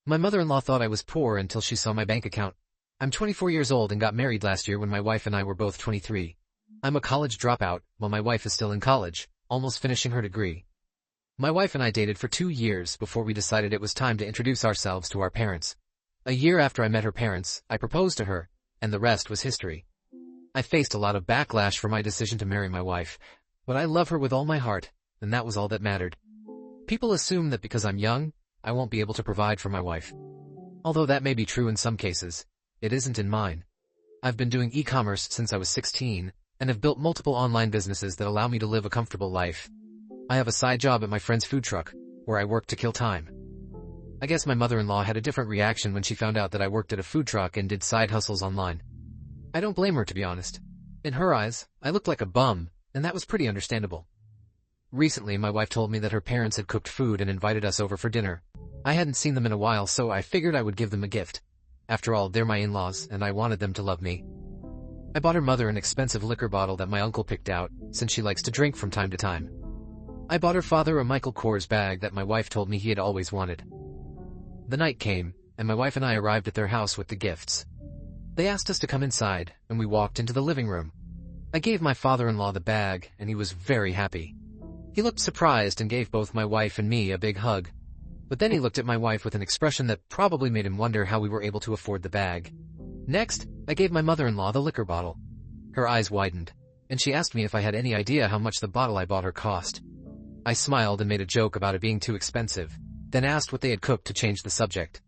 My mother-in-law thought I was poor until she saw my bank account. I'm 24 years old and got married last year when my wife and I were both 23. I'm a college dropout, while my wife is still in college, almost finishing her degree. My wife and I dated for 2 years before we decided it was time to introduce ourselves to our parents. A year after I met her parents, I proposed to her, and the rest was history. I faced a lot of backlash for my decision to marry my wife, but I love her with all my heart, and that was all that mattered. People assume that because I'm young, I won't be able to provide for my wife. Although that may be true in some cases, it isn't in mine. I've been doing e-commerce since I was 16, and have built multiple online businesses that allow me to live a comfortable life. I have a side job at my friend's food truck, where I work to kill time. I guess my mother-in-law had a different reaction when she found out that I worked at a food truck and did side hustles online. I don't blame her, to be honest. In her eyes, I looked like a bum, and that was pretty understandable. Recently, my wife told me that her parents had cooked food and invited us over for dinner. I hadn't seen them in a while, so I figured I would give them a gift. After all, they're my in-laws, and I wanted them to love me. I bought her mother an expensive liquor bottle that my uncle picked out, since she likes to drink from time to time. I bought her father a Michael Kors bag that my wife told me he had always wanted. The night came, and my wife and I arrived at their house with the gifts. They asked us to come inside, and we walked into the living room. I gave my father-in-law the bag, and he was very happy. He looked surprised and gave both my wife and me a big hug. But then he looked at my wife with an expression that probably made him wonder how we were able to afford the bag. Next, I gave my mother-in-law the liquor bottle. Her eyes widened, and she asked me if I had any idea how much the bottle I bought her cost. I smiled and made a joke about it being too expensive, then asked what they had cooked to change the subject.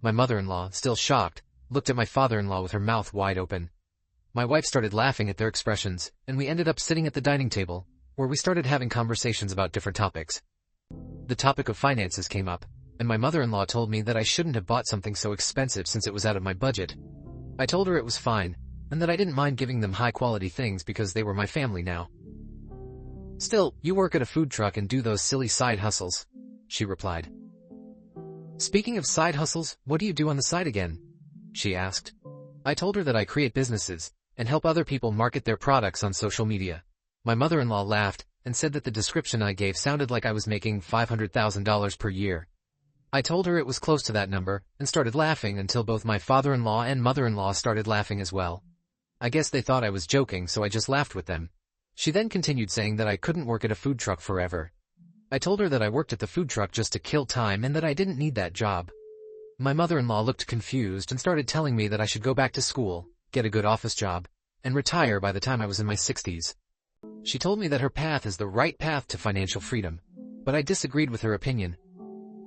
My mother-in-law, still shocked, looked at my father-in-law with her mouth wide open. My wife started laughing at their expressions, and we ended up sitting at the dining table, where we started having conversations about different topics. The topic of finances came up, and my mother-in-law told me that I shouldn't have bought something so expensive since it was out of my budget. I told her it was fine, and that I didn't mind giving them high-quality things because they were my family now. "Still, you work at a food truck and do those silly side hustles," she replied. "Speaking of side hustles, what do you do on the side again?" she asked. I told her that I create businesses and help other people market their products on social media. My mother-in-law laughed and said that the description I gave sounded like I was making $500,000 per year. I told her it was close to that number and started laughing until both my father-in-law and mother-in-law started laughing as well. I guess they thought I was joking, so I just laughed with them. She then continued saying that I couldn't work at a food truck forever. I told her that I worked at the food truck just to kill time and that I didn't need that job. My mother-in-law looked confused and started telling me that I should go back to school, get a good office job, and retire by the time I was in my 60s. She told me that her path is the right path to financial freedom, but I disagreed with her opinion.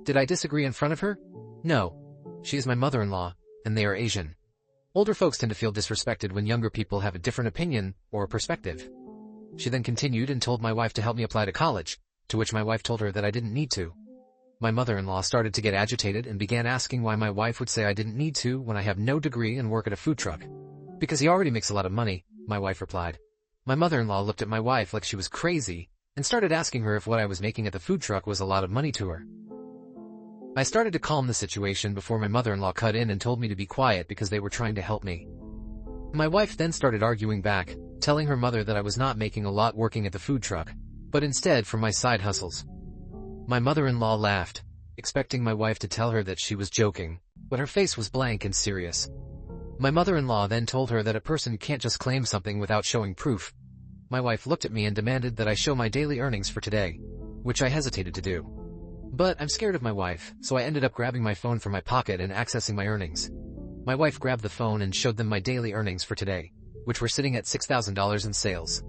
Did I disagree in front of her? No. She is my mother-in-law, and they are Asian. Older folks tend to feel disrespected when younger people have a different opinion or perspective. She then continued and told my wife to help me apply to college, to which my wife told her that I didn't need to. My mother-in-law started to get agitated and began asking why my wife would say I didn't need to when I have no degree and work at a food truck. "Because he already makes a lot of money," my wife replied. My mother-in-law looked at my wife like she was crazy and started asking her if what I was making at the food truck was a lot of money to her. I started to calm the situation before my mother-in-law cut in and told me to be quiet because they were trying to help me. My wife then started arguing back, telling her mother that I was not making a lot working at the food truck, but instead from my side hustles. My mother-in-law laughed, expecting my wife to tell her that she was joking, but her face was blank and serious. My mother-in-law then told her that a person can't just claim something without showing proof. My wife looked at me and demanded that I show my daily earnings for today, which I hesitated to do. But I'm scared of my wife, so I ended up grabbing my phone from my pocket and accessing my earnings. My wife grabbed the phone and showed them my daily earnings for today, which were sitting at $6,000 in sales.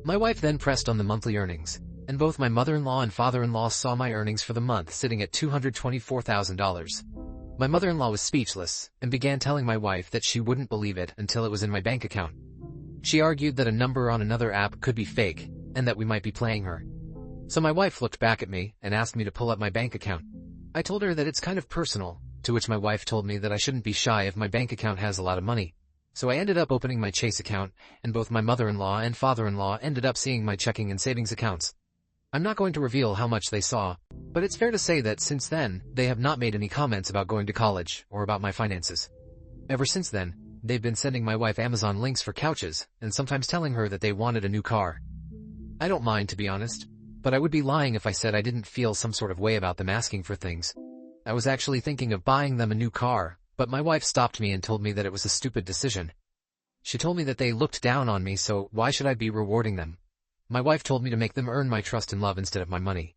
My wife then pressed on the monthly earnings, and both my mother-in-law and father-in-law saw my earnings for the month sitting at $224,000. My mother-in-law was speechless and began telling my wife that she wouldn't believe it until it was in my bank account. She argued that a number on another app could be fake and that we might be playing her. So my wife looked back at me and asked me to pull up my bank account. I told her that it's kind of personal, to which my wife told me that I shouldn't be shy if my bank account has a lot of money. So I ended up opening my Chase account, and both my mother-in-law and father-in-law ended up seeing my checking and savings accounts. I'm not going to reveal how much they saw, but it's fair to say that since then, they have not made any comments about going to college or about my finances. Ever since then, they've been sending my wife Amazon links for couches and sometimes telling her that they wanted a new car. I don't mind, to be honest, but I would be lying if I said I didn't feel some sort of way about them asking for things. I was actually thinking of buying them a new car, but my wife stopped me and told me that it was a stupid decision. She told me that they looked down on me, so why should I be rewarding them? My wife told me to make them earn my trust and love instead of my money.